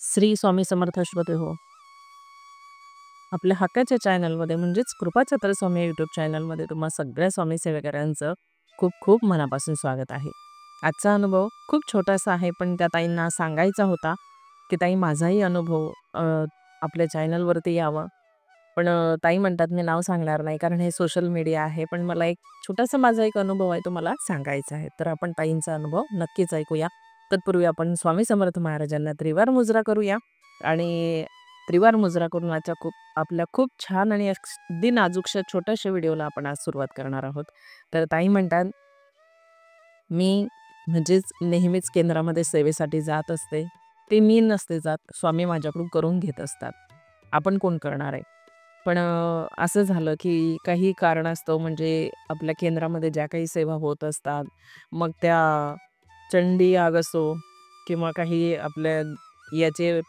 श्री स्वामी समर्थ श्रोते हो. आपल्या हक्काच्या चॅनलमध्ये म्हणजेच कृपाछत्र स्वामी यूट्यूब चॅनलमध्ये तुम्हा सगळ्या स्वामी सेवेकरांचं खूप खूप मनापासून स्वागत आहे. आजचा अनुभव खूप छोटासा आहे, पण त्या ताईंना सांगायचा होता की ताई माझाही अनुभव आपल्या चॅनलवरती यावं. पण ताई म्हणतात मी नाव सांगणार नाही कारण हे सोशल मीडिया आहे. पण मला एक छोटासा माझा एक अनुभव आहे, तो मला सांगायचा आहे. तर आपण ताईंचा अनुभव नक्कीच ऐकूया. तत्पूर्वी आपण स्वामी समर्थ महाराजांना त्रिवार मुजरा करूया आणि त्रिवार मुजरा करून आजच्या आपल्या खूप छान आणि अगदी नाजूकशा छोट्याशा व्हिडिओला आपण आज सुरुवात करणार आहोत. तर ताई म्हणतात, मी म्हणजेच नेहमीच केंद्रामध्ये सेवेसाठी जात असते. ते मी नसते जात, स्वामी माझ्याकडून करून घेत असतात. आपण कोण करणार आहे? पण असं झालं की काही कारणास्तव म्हणजे आपल्या केंद्रामध्ये ज्या काही सेवा होत असतात, मग त्या चंडी याग असो किंवा काही आपल्या याचे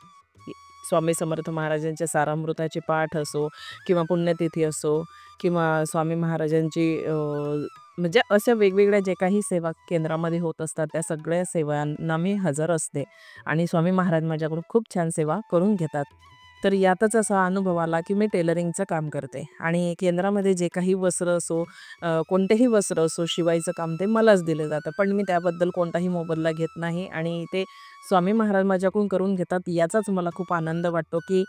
स्वामी समर्थ महाराजांच्या सारामृताचे पाठ असो किंवा पुण्यतिथी असो किंवा स्वामी महाराजांची म्हणजे अशा वेगवेगळ्या जे काही सेवा केंद्रामध्ये होत असतात, त्या सगळ्या सेवांना मी हजर असते आणि स्वामी महाराज माझ्याकडून खूप छान सेवा करून घेतात. तर यातच असा अनुभव आला की मी टेलरिंगचं काम करते आणि केंद्रामध्ये जे काही वस्त्र असो, कोणतेही वस्त्र असो, शिवायचं काम ते मलाच दिलं जातं. पण मी त्याबद्दल कोणताही मोबदला घेत नाही आणि ते स्वामी महाराज माझ्याकडून करून घेतात. याचाच मला खूप आनंद वाटतो की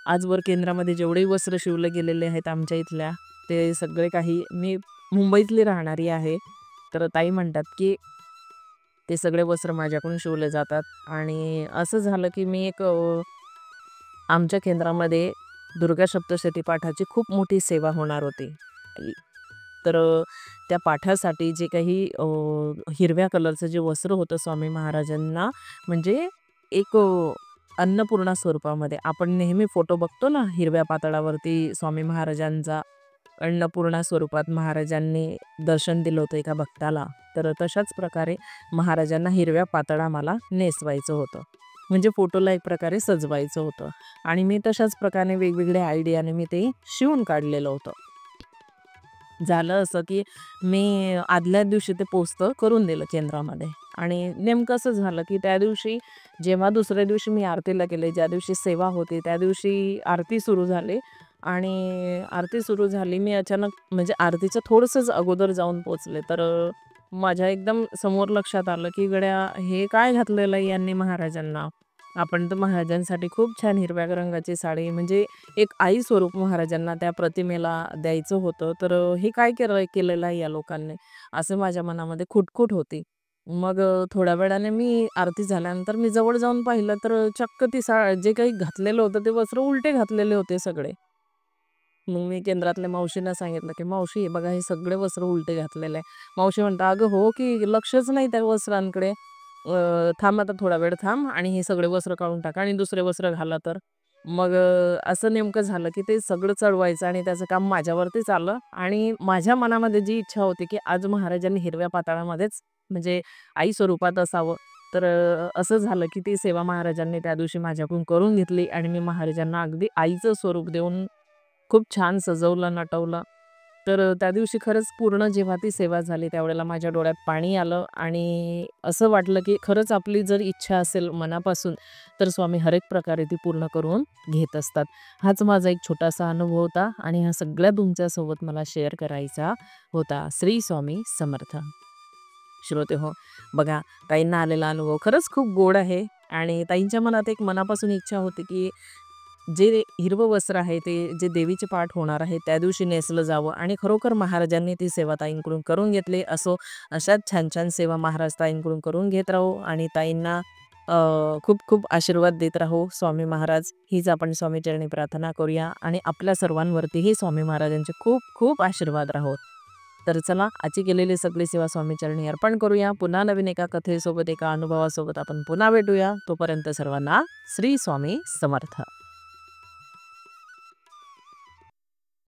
आजवर केंद्रामध्ये जेवढेही वस्त्र शिवले गेलेले आहेत आमच्या इथल्या, ते सगळे काही मी मुंबईतली राहणारी आहे. तर ताई म्हणतात की ते सगळे वस्त्र माझ्याकडून शिवले जातात आणि असं झालं की मी एक आमच्या केंद्रामध्ये दुर्गा सप्तशती पाठाची खूप मोठी सेवा होणार होती. तर त्या पाठासाठी जे काही हिरव्या कलरचं जे वस्त्र होतं स्वामी महाराजांना, म्हणजे एक अन्नपूर्णा स्वरूपामध्ये आपण नेहमी फोटो बघतो ना हिरव्या पातळावरती स्वामी महाराजांचा, अन्नपूर्णा स्वरूपात महाराजांनी दर्शन दिलं होतं एका भक्ताला. तर तशाच प्रकारे महाराजांना हिरव्या पातळा मला नेसवायचं होतं, म्हणजे फोटोला एक प्रकारे सजवायचं होतं आणि मी तशाच प्रकारे वेगवेगळ्या आयडियाने मी ते शिवून काढलेलं होतं. झालं असं की मी आदल्या दिवशी ते पोचतं करून दिलं केंद्रामध्ये आणि नेमकं असं झालं की त्या दिवशी जेव्हा दुसऱ्या दिवशी मी आरतीला गेले, ज्या दिवशी सेवा होती त्या दिवशी आरती सुरू झाली आणि आरती सुरू झाली, मी अचानक म्हणजे आरतीचं थोडंसंच अगोदर जाऊन पोचले. तर माझ्या एकदम समोर लक्षात आलं की गड्या हे काय घातलेलं आहे यांनी महाराजांना. आपण तर महाराजांसाठी खूप छान हिरव्या रंगाची साडी, म्हणजे एक आई स्वरूप महाराजांना त्या प्रतिमेला द्यायचं होतं. तर हे काय केलेलं आहे या लोकांनी, असं माझ्या मनामध्ये खुटखुट होती. मग थोड्या वेळाने मी आरती झाल्यानंतर मी जवळ जाऊन पाहिलं तर चक्क ती जे काही घातलेलं होतं ते वस्त्र उलटे घातलेले होते सगळे. मग मी केंद्रातल्या मावशींना सांगितलं की मावशी हे बघा, हे सगळे वस्त्र उलटे घातलेले आहे. मावशी म्हणता, अगं हो की लक्षच नाही त्या वस्त्रांकडे. थांब आता थोडा वेळ थांब आणि हे सगळे वस्त्र काढून टाका आणि दुसरे वस्त्र घाला तर. मग असं नेमकं झालं की ते सगळं चढवायचं आणि त्याचं काम माझ्यावरतीच आलं आणि माझ्या मनामध्ये जी इच्छा होती की आज महाराजांनी हिरव्या पाताळामध्येच म्हणजे आई स्वरूपात असावं. तर असं झालं की ती सेवा महाराजांनी त्या दिवशी माझ्याकडून करून घेतली आणि मी महाराजांना अगदी आईचं स्वरूप देऊन खूप छान सजवलं, नटवलं. तर त्या दिवशी खरंच पूर्ण जेव्हा ती सेवा झाली त्यावेळेला माझ्या डोळ्यात पाणी आलं आणि असं वाटलं की खरंच आपली जर इच्छा असेल मनापासून, तर स्वामी हर एक प्रकारे ती पूर्ण करून घेत असतात. हाच माझा एक छोटासा अनुभव होता आणि हा सगळ्या तुमच्यासोबत मला शेअर करायचा होता. श्री स्वामी समर्थ. श्रोते हो, बघा ताईंना आलेला अनुभव खरंच खूप गोड आहे आणि ताईंच्या मनात एक मनापासून इच्छा होती की जे हिरवं वस्त्र आहे ते जे देवीचे पाठ होणार आहे त्या दिवशी नेसलं जावं आणि खरोखर महाराजांनी ती सेवा ताईंकडून करून घेतली. अशाच छान छान सेवा महाराज ताईंकडून करून घेत राहू आणि ताईंना खूप खूप आशीर्वाद देत राहू स्वामी महाराज, हीच आपण स्वामीचरणी प्रार्थना करूया आणि आपल्या सर्वांवरतीही स्वामी महाराजांचे खूप खूप आशीर्वाद राहो. तर चला, आजची केलेली सगळी सेवा स्वामीचरणी अर्पण करूया. पुन्हा नवीन एका कथेसोबत, एका अनुभवासोबत आपण पुन्हा भेटूया. तोपर्यंत सर्वांना श्री स्वामी समर्थ.